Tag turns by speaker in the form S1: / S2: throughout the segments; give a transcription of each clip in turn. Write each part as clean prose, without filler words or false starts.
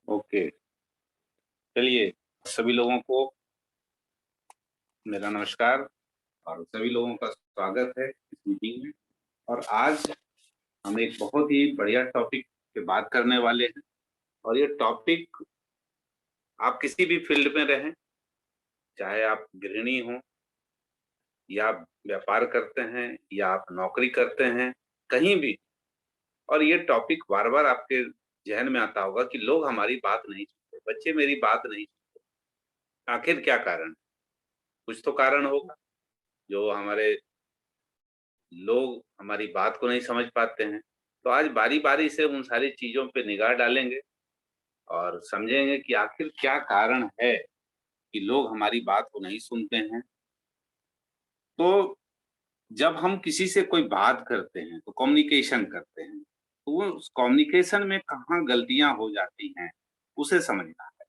S1: Okay, चलिए सभी लोगों को मेरा नमस्कार और सभी लोगों का स्वागत है इस मीटिंग में। और आज हम एक बहुत ही बढ़िया टॉपिक पे बात करने वाले हैं। और ये टॉपिक आप किसी भी फील्ड में रहें, चाहे आप गृहिणी हो या आप व्यापार करते हैं या आप नौकरी करते हैं, कहीं भी। और ये टॉपिक बार-बार आपके ज़हन में आता होगा कि लोग हमारी बात नहीं सुनते, बच्चे मेरी बात नहीं सुनते। आखिर क्या कारण है? कुछ तो कारण होगा जो हमारे लोग हमारी बात को नहीं समझ पाते हैं। तो आज बारी-बारी से उन सारी चीज़ों पे निगाह डालेंगे और समझेंगे कि आखिर क्या कारण है कि लोग हमारी बात को नहीं सुनते हैं। तो जब हम किसी से कोई बात करते हैं, तो कम्युनिकेशन करते हैं, तो वो उस कम्युनिकेशन में कहाँ गलतियाँ हो जाती हैं, उसे समझना है।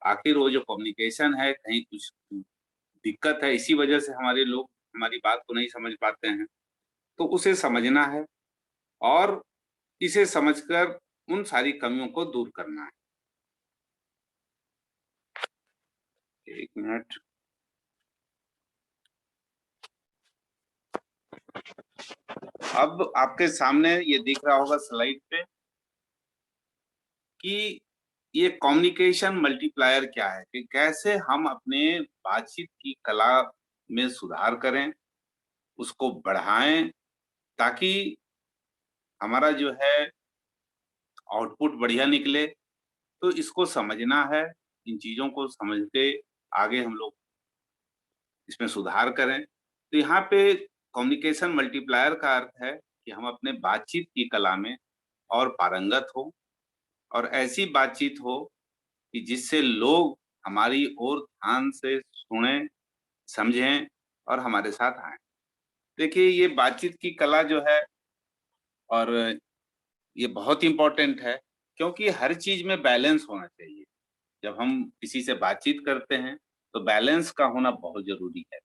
S1: आखिर वो जो कम्युनिकेशन है, कहीं कुछ दिक्कत है, इसी वजह से हमारे लोग हमारी बात को नहीं समझ पाते हैं, तो उसे समझना है और इसे समझकर उन सारी कमियों को दूर करना है। 1 मिनट। अब आपके सामने ये दिख रहा होगा स्लाइड पे कि ये कम्युनिकेशन मल्टीप्लायर क्या है, कि कैसे हम अपने बातचीत की कला में सुधार करें, उसको बढ़ाएँ ताकि हमारा जो है आउटपुट बढ़िया निकले। तो इसको समझना है, इन चीज़ों को समझ के आगे हम लोग इसमें सुधार करें। तो यहाँ पे कम्युनिकेशन मल्टीप्लायर का अर्थ है कि हम अपने बातचीत की कला में और पारंगत हों और ऐसी बातचीत हो कि जिससे लोग हमारी ओर ध्यान से सुनें, समझें और हमारे साथ आएँ। देखिए ये बातचीत की कला जो है और ये बहुत इम्पोर्टेंट है, क्योंकि हर चीज़ में बैलेंस होना चाहिए। जब हम किसी से बातचीत करते हैं, तो बैलेंस का होना बहुत ज़रूरी है।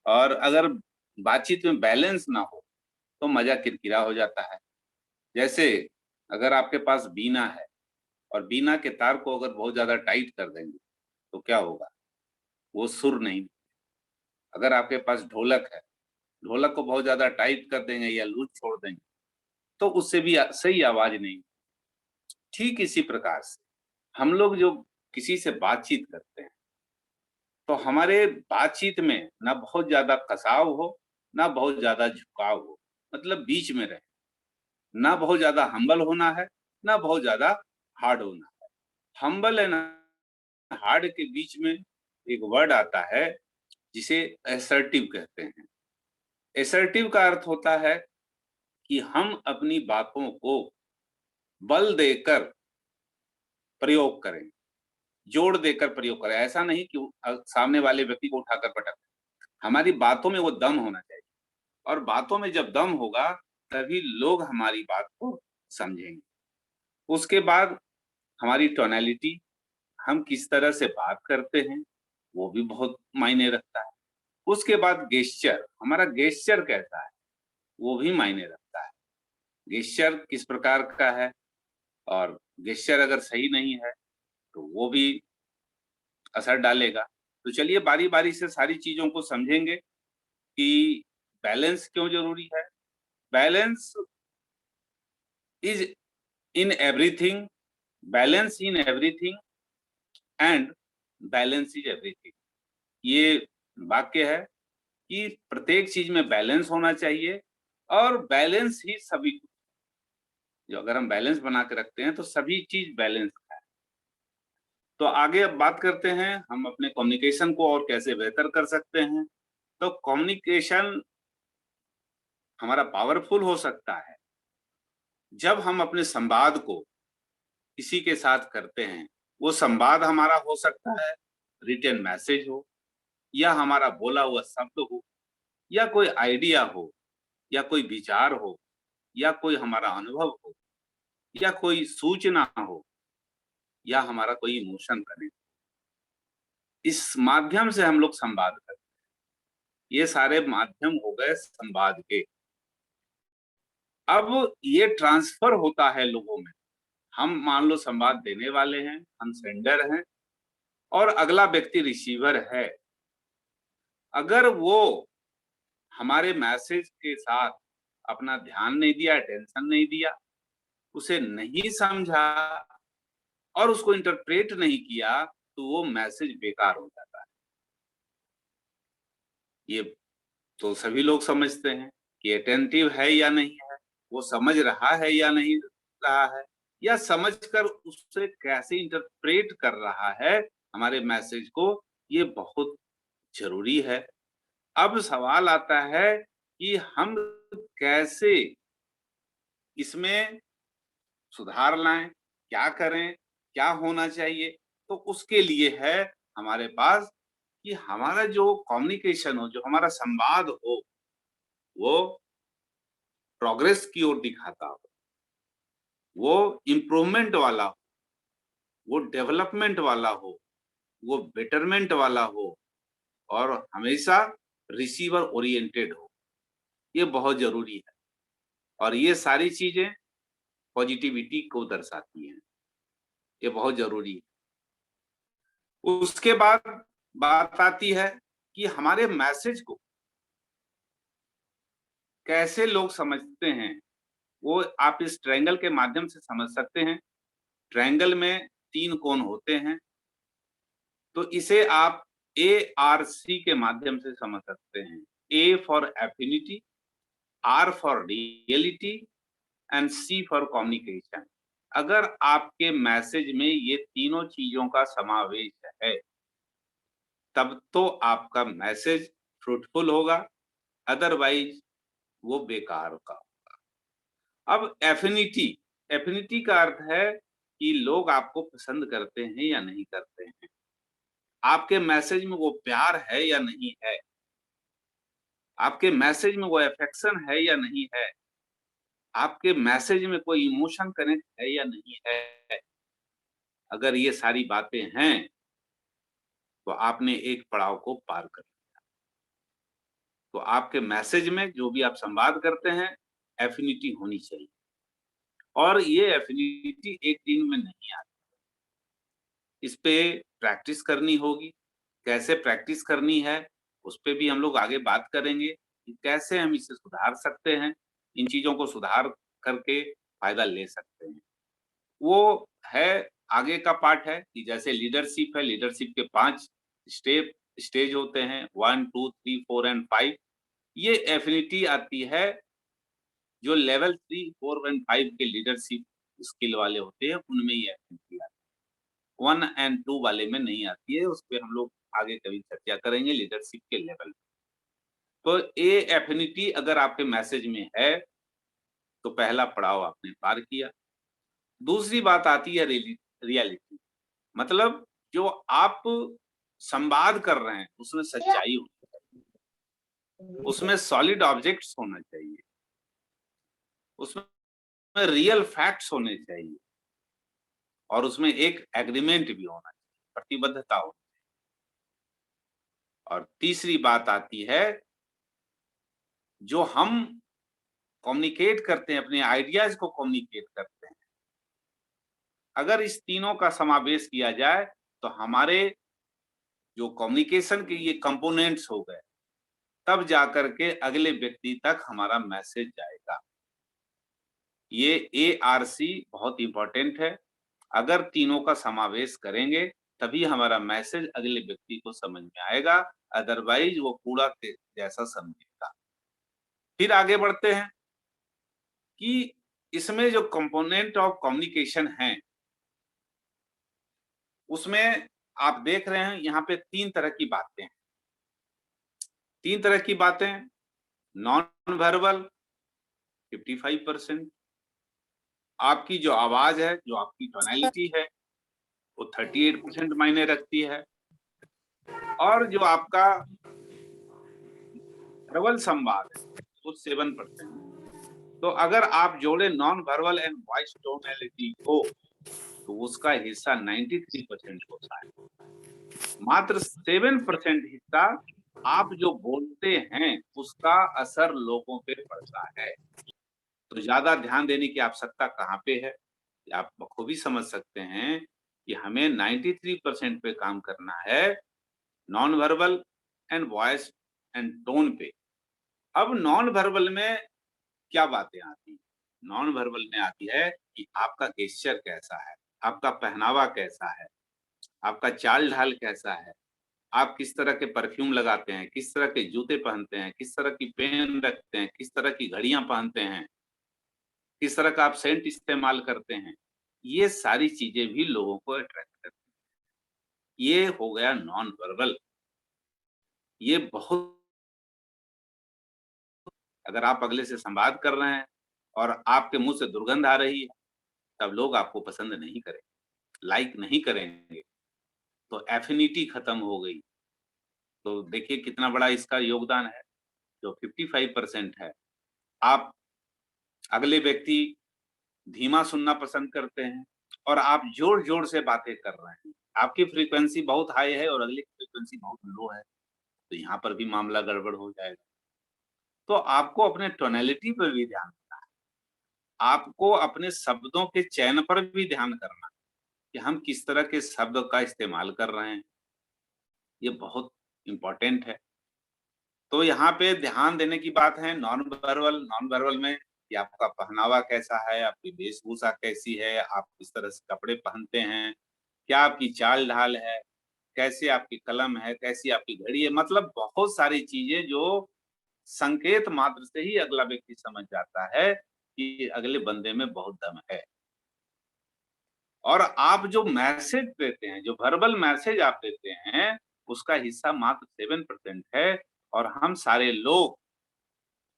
S1: और अगर बातचीत में बैलेंस ना हो, तो मज़ा किरकिरा हो जाता है। जैसे अगर आपके पास बीना है और बीना के तार को अगर बहुत ज़्यादा टाइट कर देंगे, तो क्या होगा? वो सुर नहीं। अगर आपके पास ढोलक है, ढोलक को बहुत ज़्यादा टाइट कर देंगे या लूज़ छोड़ देंगे, तो उससे भी सही आवाज़ नहीं। ठीक इसी प्रकार से हम लोग जो किसी से बातचीत करते हैं, तो हमारे बातचीत में ना बहुत ज़्यादा कसाव हो, ना बहुत ज़्यादा झुकाव हो, मतलब बीच में रहे। ना बहुत ज़्यादा हम्बल होना है, ना बहुत ज़्यादा हार्ड होना है। हम्बल एंड हार्ड के बीच में एक वर्ड आता है जिसे असर्टिव कहते हैं। असर्टिव का अर्थ होता है कि हम अपनी बातों को बल देकर प्रयोग करें, जोर देकर प्रयोग करें। ऐसा नहीं कि सामने वाले व्यक्ति को उठाकर पटक दें। हमारी बातों में वो दम होना चाहिए और बातों में जब दम होगा, तभी लोग हमारी बात को समझेंगे। उसके बाद हमारी टोनैलिटी, हम किस तरह से बात करते हैं, वो भी बहुत मायने रखता है। उसके बाद गेस्चर, हमारा गेस्चर कैसा है, वो भी मायने रखता है। गेस्चर किस प्रकार का है और गेस्चर अगर सही नहीं है, तो वो भी असर डालेगा। तो चलिए बारी-बारी से सारी चीज़ों को समझेंगे कि बैलेंस क्यों ज़रूरी है। Balance is in everything, balance in everything and balance is everything. ये वाक्य है कि प्रत्येक चीज़ में बैलेंस होना चाहिए और बैलेंस ही सभी कुछ। जो अगर हम बैलेंस बना के रखते हैं, तो सभी चीज़ बैलेंस है। तो आगे अब बात करते हैं, हम अपने कम्युनिकेशन को और कैसे बेहतर कर सकते हैं। तो कम्युनिकेशन हमारा पावरफुल हो सकता है, जब हम अपने संवाद को किसी के साथ करते हैं। वो संवाद हमारा हो सकता है, रिटन मैसेज हो या हमारा बोला हुआ शब्द हो या कोई आइडिया हो या कोई विचार हो या कोई हमारा अनुभव हो या कोई सूचना हो या हमारा कोई इमोशन बने। इस माध्यम से हम लोग संवाद करते हैं। ये सारे माध्यम हो गए संवाद के। अब ये ट्रांसफर होता है लोगों में। हम मान लो संवाद देने वाले हैं, हम सेंडर हैं और अगला व्यक्ति रिसीवर है। अगर वो हमारे मैसेज के साथ अपना ध्यान नहीं दिया, अटेंशन नहीं दिया, उसे नहीं समझा और उसको इंटरप्रेट नहीं किया, तो वो मैसेज बेकार हो जाता है। ये तो सभी लोग समझते हैं कि अटेंटिव है या नहीं है, वो समझ रहा है या नहीं रहा है, या समझकर उसे कैसे इंटरप्रेट कर रहा है हमारे मैसेज को, ये बहुत जरूरी है। अब सवाल आता है कि हम कैसे इसमें सुधार लाएं, क्या करें, क्या होना चाहिए? तो उसके लिए है हमारे पास कि हमारा जो कम्युनिकेशन हो, जो हमारा संवाद हो, वो प्रोग्रेस की ओर दिखाता हो, वो इम्प्रूवमेंट वाला हो, वो डेवलपमेंट वाला हो, वो बेटरमेंट वाला हो और हमेशा रिसीवर ओरिएंटेड हो। ये बहुत ज़रूरी है और ये सारी चीज़ें पॉजिटिविटी को दर्शाती हैं। ये बहुत ज़रूरी है। उसके बाद बात आती है कि हमारे मैसेज को कैसे लोग समझते हैं, वो आप इस ट्रायंगल के माध्यम से समझ सकते हैं। ट्रायंगल में 3 कोण होते हैं, तो इसे आप ARC के माध्यम से समझ सकते हैं। A for affinity, R for reality and C for communication. अगर आपके मैसेज में ये तीनों चीजों का समावेश है, तब तो आपका मैसेज फ्रूटफुल होगा, अदरवाइज वो बेकार का। अब एफिनिटी, एफिनिटी का अर्थ है कि लोग आपको पसंद करते हैं या नहीं करते हैं, आपके मैसेज में वो प्यार है या नहीं है, आपके मैसेज में वो अफेक्शन है या नहीं है, आपके मैसेज में कोई इमोशन कनेक्ट है या नहीं है। अगर ये सारी बातें हैं, तो आपने एक पड़ाव को पार कर लिया। तो आपके मैसेज में जो भी आप संवाद करते हैं, एफिनिटी होनी चाहिए और ये एफिनिटी एक दिन में नहीं आती। इस पे प्रैक्टिस करनी होगी। कैसे प्रैक्टिस करनी है, उस पे भी हम लोग आगे बात करेंगे कि कैसे हम इसे सुधार सकते हैं, इन चीज़ों को सुधार करके फ़ायदा ले सकते हैं। वो है आगे का पार्ट है कि जैसे लीडरशिप है, लीडरशिप के 5 स्टेज होते हैं 1, 2, 3, 4 एंड 5। ये एफिनिटी आती है जो लेवल 3, 4 एंड 5 के लीडरशिप स्किल वाले होते हैं, उनमें ये एफिनिटी आती है। 1 एंड 2 वाले में नहीं आती है, उस पे हम लोग आगे कभी चर्चा करेंगे लीडरशिप के लेवल। तो ये एफिनिटी अगर आपके मैसेज में है, तो पहला पड़ाव आपने पार किया। दूसरी बात आती है रियलिटी, मतलब जो आप संवाद कर रहे हैं, उसमें सच्चाई होनी चाहिए, उसमें सॉलिड ऑब्जेक्ट्स होना चाहिए, उसमें रियल फैक्ट्स होने चाहिए और उसमें एक एग्रीमेंट भी होना चाहिए, प्रतिबद्धता हो। और तीसरी बात आती है, जो हम कम्युनिकेट करते हैं, अपने आइडियाज को कम्युनिकेट करते हैं, अगर इस तीनों का समावेश किया जाए, तो हमारे जो कम्युनिकेशन के ये कंपोनेंट्स हो गए, तब जाकर के अगले व्यक्ति तक हमारा मैसेज जाएगा। ये ARC बहुत इंपॉर्टेंट है। अगर तीनों का समावेश करेंगे, तभी हमारा मैसेज अगले व्यक्ति को समझ में आएगा, अदरवाइज वो कूड़ा के जैसा समझेगा। फिर आगे बढ़ते हैं कि इसमें जो कंपोनेंट ऑफ कम्युनिकेशन है, उसमें आप देख रहे हैं यहाँ पे 3 तरह की बातें हैं। 3 तरह की बातें, नॉन वर्बल 55%, आपकी जो आवाज है, जो आपकी टोनैलिटी है, वो 38% मायने रखती है और जो आपका प्रबल संवाद है, वो 7%। तो अगर आप जोड़े non verbal and voice tonality को, तो उसका हिस्सा 93% होता है। मात्र 7% हिस्सा आप जो बोलते हैं, उसका असर लोगों पे पड़ता है। तो ज्यादा ध्यान देने की आवश्यकता कहाँ पे है? आप बखूबी समझ सकते हैं कि हमें 93% पे काम करना है, non verbal and voice and tone पे। अब नॉन वर्बल में क्या बातें आती हैं? नॉन वर्बल में आती है कि आपका गेस्चर कैसा है, आपका पहनावा कैसा है, आपका चाल-ढाल कैसा है, आप किस तरह के परफ्यूम लगाते हैं, किस तरह के जूते पहनते हैं, किस तरह की पेन रखते हैं, किस तरह की घड़ियाँ पहनते हैं, किस तरह का आप सेंट इस्तेमाल करते हैं। ये सारी चीज़ें भी लोगों को अट्रैक्ट करती हैं। ये हो गया नॉन वर्बल। ये बहुत अगर आप अगले से संवाद कर रहे हैं और आपके मुँह से दुर्गंध आ रही है, तब लोग आपको पसंद नहीं करेंगे, लाइक नहीं करेंगे, तो एफिनिटी खत्म हो गई। तो देखिए कितना बड़ा इसका योगदान है, जो 55% है। आप अगले व्यक्ति धीमा सुनना पसंद करते हैं और आप ज़ोर-ज़ोर से बातें कर रहे हैं। आपकी फ्रीक्वेंसी बहुत हाई है और अगले की फ्रीक्वेंसी बहुत लो है, तो यहाँ पर भी मामला गड़बड़ हो जाएगा। तो आपको अपने टोनैलिटी पर भी ध्यान देना है। आपको अपने शब्दों के चयन पर भी ध्यान करना है कि हम किस तरह के शब्द का इस्तेमाल कर रहे हैं। ये बहुत इम्पोर्टेंट है। तो यहाँ पे ध्यान देने की बात है नॉन वर्बल में कि आपका पहनावा कैसा है, आपकी वेशभूषा कैसी है, आप किस तरह से कपड़े पहनते हैं, क्या आपकी चाल-ढाल है, कैसे आपकी कलम है, कैसी आपकी घड़ी है, मतलब बहुत सारी चीज़ें जो संकेत मात्र से ही अगला व्यक्ति समझ जाता है कि अगले बंदे में बहुत दम है। और आप जो मैसेज देते हैं, जो वर्बल मैसेज आप देते हैं, उसका हिस्सा मात्र 7% है और हम सारे लोग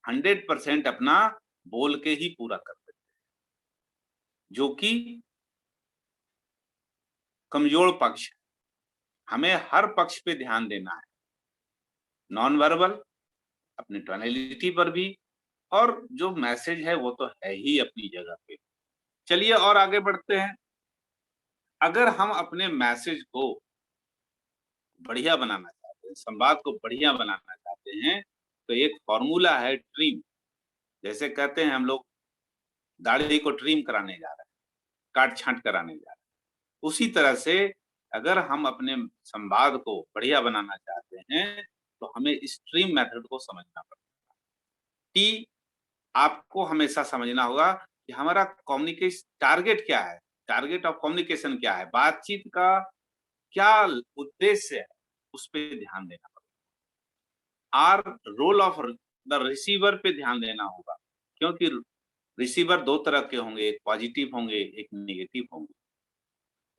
S1: 100% अपना बोल के ही पूरा कर देते हैं, जो कि कमज़ोर पक्ष है। हमें हर पक्ष पे ध्यान देना है, नॉन वर्बल, अपनी टोनैलिटी पर भी और जो मैसेज है वो तो है ही अपनी जगह पे। चलिए और आगे बढ़ते हैं। अगर हम अपने मैसेज को बढ़िया बनाना चाहते हैं, संवाद को बढ़िया बनाना चाहते हैं, तो एक फ़ॉर्मूला है ट्रिम। जैसे कहते हैं हम लोग दाढ़ी को ट्रिम कराने जा रहे हैं, काट-छाँट कराने जा रहे हैं। उसी तरह से अगर हम अपने संवाद को बढ़िया बनाना चाहते हैं, तो हमें इस ट्रिम मेथड को समझना पड़ेगा। टी आपको हमेशा समझना होगा कि हमारा टारगेट क्या है? टारगेट ऑफ कम्युनिकेशन क्या है? बातचीत का क्या उद्देश्य है? उस पे ध्यान देना पड़ेगा। Our role of the receiver पे ध्यान देना होगा, क्योंकि रिसीवर 2 तरह के होंगे, एक पॉजिटिव होंगे, एक नेगेटिव होंगे।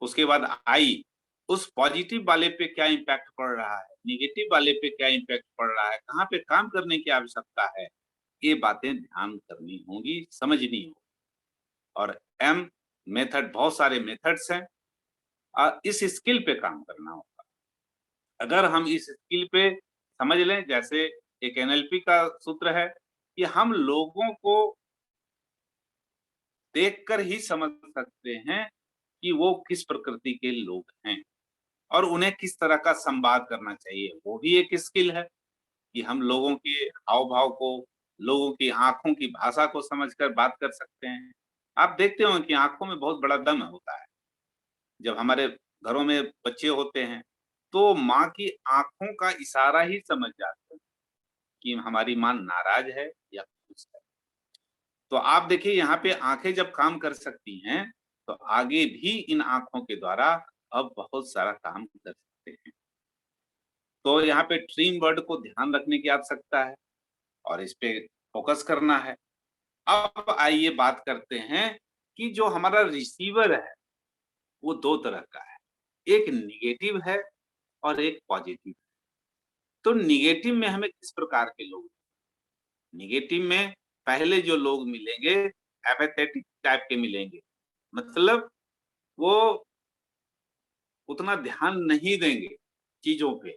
S1: उसके बाद आई, उस पॉजिटिव वाले पे क्या इम्पैक्ट पड़ रहा है, नेगेटिव वाले पे क्या इम्पैक्ट पड़ रहा है, कहाँ पे काम करने की आवश्यकता है, ये बातें ध्यान करनी होंगी, समझनी होगी। और एम मेथड बहुत सारे मेथड्स हैं इस स्किल पे काम करना होगा। अगर हम इस स्किल पे समझ लें जैसे एक एनएलपी का सूत्र है कि हम लोगों को देखकर ही समझ सकते हैं कि वो किस प्रकृति के लोग हैं और उन्हें किस तरह का संवाद करना चाहिए। वो भी एक स्किल है कि हम लोगों के हाव-भाव को, लोगों की आँखों की भाषा को समझकर बात कर सकते हैं। आप देखते हो कि आँखों में बहुत बड़ा दम होता है। जब हमारे घरों में बच्चे होते हैं, तो माँ की आँखों का इशारा ही समझ जाते हैं कि हमारी माँ नाराज़ है या खुश है। तो आप देखिए यहाँ पे आँखें जब काम कर सकती हैं, तो आगे भी इन आँखों के द्वारा अब बहुत सारा काम कर सकते हैं। तो यहाँ पे ट्रिम वर्ड को ध्यान रखने की आवश्यकता है और इस पे फ़ोकस करना है। अब आइए बात करते हैं कि जो हमारा रिसीवर है, वो 2 तरह का है। एक नेगेटिव है और एक पॉजिटिव। तो नेगेटिव में हमें किस प्रकार के लोग नेगेटिव में पहले जो लोग मिलेंगे, एपाथेटिक टाइप के मिलेंगे। मतलब वो उतना ध्यान नहीं देंगे चीज़ों पे।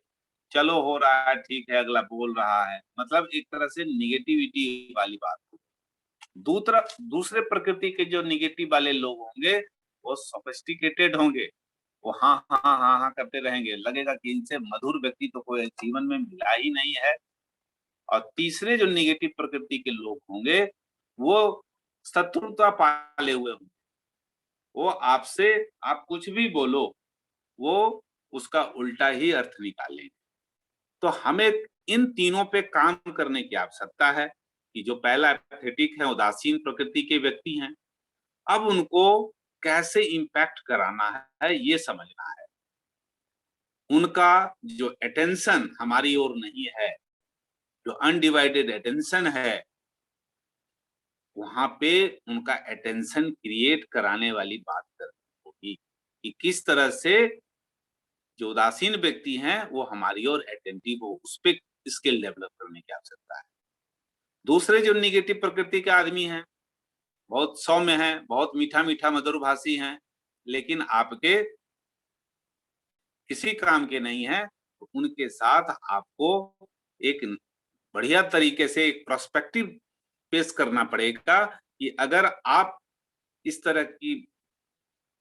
S1: चलो हो रहा है, ठीक है, अगला बोल रहा है। मतलब एक तरह से नेगेटिविटी वाली बात हो। दूसरे प्रकृति के जो नेगेटिव वाले लोग होंगे, वो सोफिस्टिकेटेड होंगे। वो हाँ, हाँ, हाँ, हाँ करते रहेंगे। लगेगा कि इनसे मधुर व्यक्ति तो कोई जीवन में मिला ही नहीं है। और तीसरे जो नेगेटिव प्रकृति के लोग होंगे, वो शत्रुता पाले हुए होंगे। वो आपसे आप कुछ भी बोलो, वो उसका उल्टा ही अर्थ निकालेंगे। तो हमें इन तीनों पे काम करने की आवश्यकता है कि जो पहला एपैथेटिक है, उदासीन प्रकृति के व्यक्ति हैं, अब उनको कैसे इम्पैक्ट कराना है, ये समझना है। उनका जो अटेंशन हमारी ओर नहीं है, जो अनडिवाइडेड अटेंशन है, वहाँ पे उनका अटेंशन क्रिएट कराने वाली बात करनी होगी कि किस तरह से जो उदासीन व्यक्ति हैं, वो हमारी ओर अटेंटिव हो, उस पे स्किल डेवलप करने की आवश्यकता है। दूसरे जो नेगेटिव प्रकृति के आदमी हैं, बहुत सौम्य हैं, बहुत मीठा-मीठा मधुरभाषी हैं, लेकिन आपके किसी काम के नहीं हैं, तो उनके साथ आपको एक बढ़िया तरीके से एक पर्सपेक्टिव पेश करना पड़ेगा कि अगर आप इस तरह की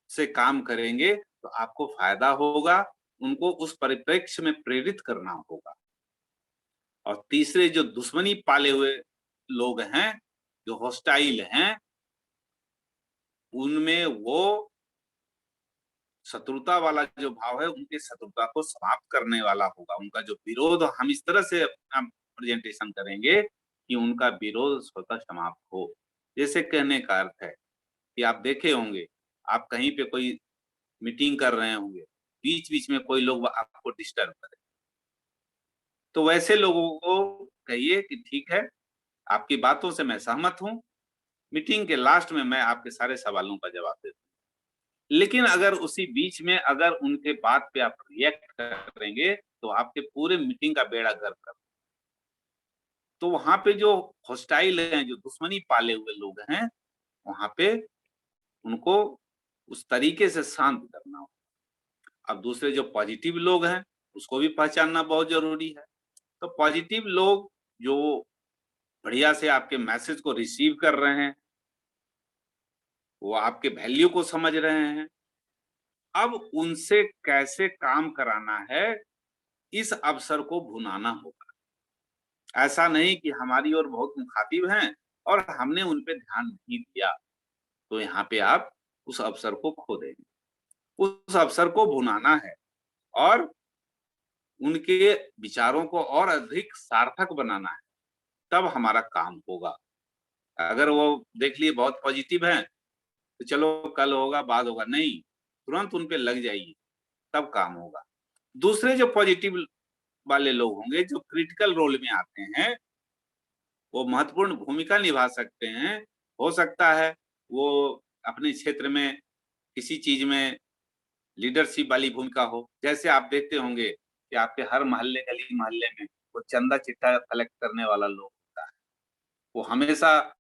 S1: से काम करेंगे, तो आपको फ़ायदा होगा, उनको उस परिप्रेक्ष्य में प्रेरित करना होगा। और तीसरे जो दुश्मनी पाले हुए लोग हैं, जो हॉस्टाइल हैं, उनमें वो शत्रुता वाला जो भाव है, उनकी शत्रुता को समाप्त करने वाला होगा। उनका जो विरोध हम इस तरह से अपना प्रेज़ेंटेशन करेंगे कि उनका विरोध स्वतः समाप्त हो। जैसे कहने का अर्थ है कि आप देखे होंगे, आप कहीं पे कोई मीटिंग कर रहे होंगे, बीच-बीच में कोई लोग आपको डिस्टर्ब करे। तो वैसे लोगों को कहिए कि ठीक है, आपकी बातों से मैं सहमत हूँ, मीटिंग के लास्ट में मैं आपके सारे सवालों का जवाब दे दूँगा। लेकिन अगर उसी बीच में अगर उनके बात पे आप रिएक्ट करेंगे, तो आपके पूरे मीटिंग का बेड़ा गर्क कर। तो वहाँ पे जो हॉस्टाइल हैं, जो दुश्मनी पाले हुए लोग हैं, वहाँ पे उनको उस तरीके से शांत करना हो। अब दूसरे जो पॉजिटिव लोग हैं, उसको भी पहचानना बहुत ज़रूरी है। तो पॉजिटिव लोग जो बढ़िया से आपके मैसेज को रिसीव कर रहे हैं, वो आपके वैल्यू को समझ रहे हैं। अब उनसे कैसे काम कराना है, इस अवसर को भुनाना होगा। ऐसा नहीं कि हमारी ओर बहुत मुखातिब हैं और हमने उन पे ध्यान नहीं दिया, तो यहाँ पे आप उस अवसर को खो देंगे। उस अवसर को भुनाना है और उनके विचारों को और अधिक सार्थक बनाना है, तब हमारा काम होगा। अगर वो देख लिए बहुत पॉजिटिव हैं, तो चलो कल होगा, बाद होगा, नहीं, तुरंत उन पे लग जाइए, तब काम होगा। दूसरे जो पॉजिटिव वाले लोग होंगे, जो क्रिटिकल रोल में आते हैं, वो महत्वपूर्ण भूमिका निभा सकते हैं। हो सकता है वो अपने क्षेत्र में किसी चीज़ में लीडरशिप वाली भूमिका हो। जैसे आप देखते होंगे कि आपके हर मोहल्ले, गली-मोहल्ले में वो चंदा-चिट्ठा कलेक्ट करने वाला लोग होता है। वो हमेशा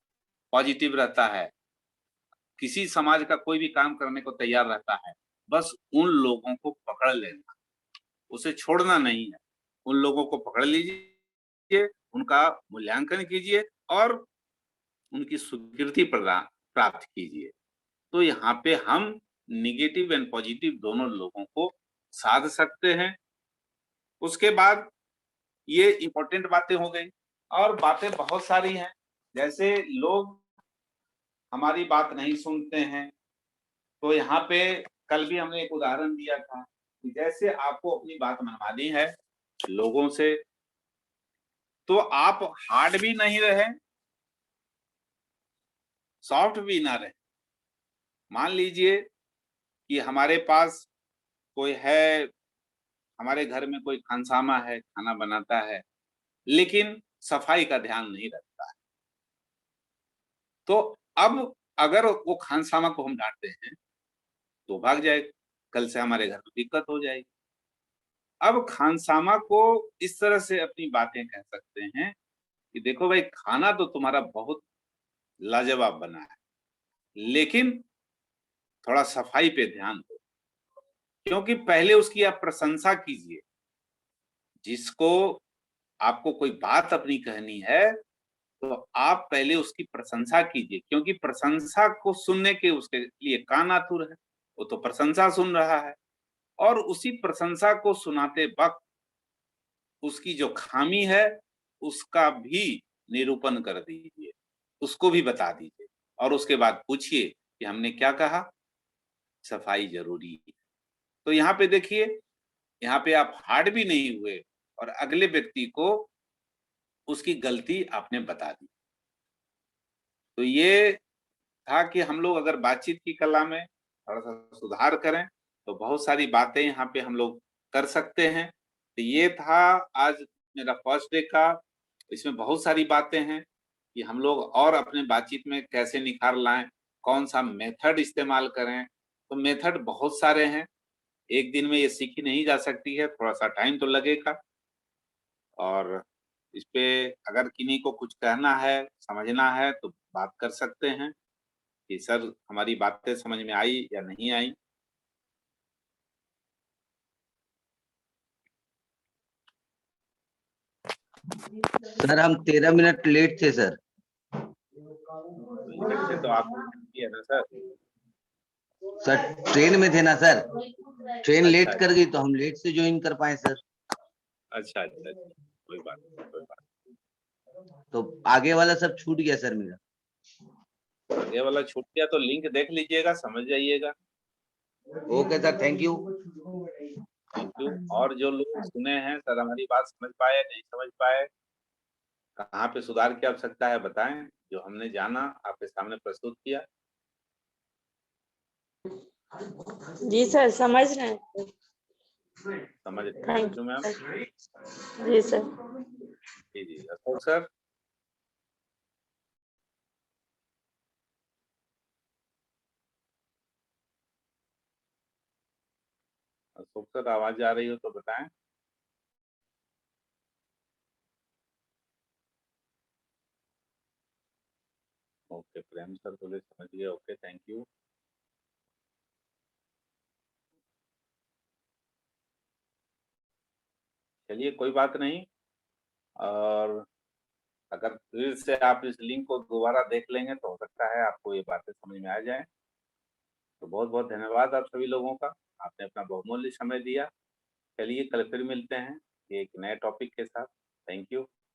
S1: पॉजिटिव रहता है, किसी समाज का कोई भी काम करने को तैयार रहता है। बस उन लोगों को पकड़ लेना, उसे छोड़ना नहीं है। उन लोगों को पकड़ लीजिए, उनका मूल्यांकन कीजिए और उनकी स्वीकृति प्राप्त कीजिए। तो यहाँ पे हम नेगेटिव एंड पॉजिटिव दोनों लोगों को साध सकते हैं। उसके बाद ये इम्पोर्टेंट बातें हो गई और बातें बहुत सारी हैं। जैसे लोग हमारी बात नहीं सुनते हैं, तो यहाँ पे कल भी हमने एक उदाहरण दिया था कि जैसे आपको अपनी बात मनवानी है लोगों से, तो आप हार्ड भी नहीं रहे, सॉफ्ट भी ना रहे। मान लीजिए कि हमारे पास कोई है, हमारे घर में कोई खानसामा है, खाना बनाता है, लेकिन सफाई का ध्यान नहीं रखता है। तो अब अगर वो खानसामा को हम डाँटते हैं, तो भाग जाएगा, कल से हमारे घर में दिक्कत हो जाएगी। अब खानसामा को इस तरह से अपनी बातें कह सकते हैं कि देखो भाई, खाना तो तुम्हारा बहुत लाजवाब बना है, लेकिन थोड़ा सफाई पे ध्यान दो। क्योंकि पहले उसकी आप प्रशंसा कीजिए। जिसको आपको कोई बात अपनी कहनी है, तो आप पहले उसकी प्रशंसा कीजिए, क्योंकि प्रशंसा को सुनने के उसके लिए कान आतुर है। वो तो प्रशंसा सुन रहा है और उसी प्रशंसा को सुनाते वक़्त उसकी जो खामी है, उसका भी निरूपण कर दीजिए, उसको भी बता दीजिए और उसके बाद पूछिए कि हमने क्या कहा? सफाई जरूरी है। तो यहाँ पे देखिए, यहाँ पे आप हार्ड भी नहीं हुए और अगले व्यक्ति को उसकी गलती आपने बता दी। तो ये था कि हम लोग अगर बातचीत की कला में थोड़ा-सा सुधार करें, तो बहुत सारी बातें यहाँ पे हम लोग कर सकते हैं। तो ये था आज मेरा फर्स्ट डे का, इसमें बहुत सारी बातें हैं कि हम लोग और अपने बातचीत में कैसे निखार लाएँ, कौन-सा मेथड इस्तेमाल करें। तो मेथड बहुत सारे हैं, एक दिन में ये सीखी नहीं जा सकती है, थोड़ा-सा टाइम तो लगेगा। और इस पे अगर किन्हीं को कुछ कहना है, समझना है तो बात कर सकते हैं कि सर हमारी बातें समझ में आई या नहीं आई।
S2: सर हम 13 मिनट लेट थे सर।
S1: लेट थे तो आपको है ना सर?
S2: सर ट्रेन में थे ना सर, ट्रेन
S1: अच्छा,
S2: लेट कर गई तो हम लेट से ज्वाइन कर पाए सर।
S1: अच्छा, अच्छा, अच्छा। कोई बात नहीं, कोई बात
S2: तो आगे वाला सब छूट गया सर मेरा।
S1: नहीं। आगे वाला छूट गया तो लिंक देख लीजिएगा, समझ जाइएगा।
S2: Okay sir, thank you.
S1: Thank you. और जो लोग सुने हैं, सर हमारी बात समझ पाए, नहीं समझ पाए, कहाँ पे सुधार की आवश्यकता है बताएँ, जो हमने जाना आपके सामने प्रस्तुत किया।
S3: जी सर, समझ रहे हैं।
S1: समझ रहे हैं।
S3: Thank
S1: thank you ma'am.
S3: You जी सर।
S1: जी, जी। अशोक सर? अशोक सर आवाज़ आ रही हो तो बताएँ? ओके, प्रेम सर बोले समझ गए, ओके, थैंक यू। चलिए कोई बात नहीं। और अगर फिर से आप इस लिंक को दोबारा देख लेंगे तो हो सकता है आपको ये बातें समझ में आ जाएँ। तो बहुत-बहुत धन्यवाद आप सभी लोगों का, आपने अपना बहुमूल्य समय दिया। चलिए कल फिर मिलते हैं एक नए टॉपिक के साथ। Thank you.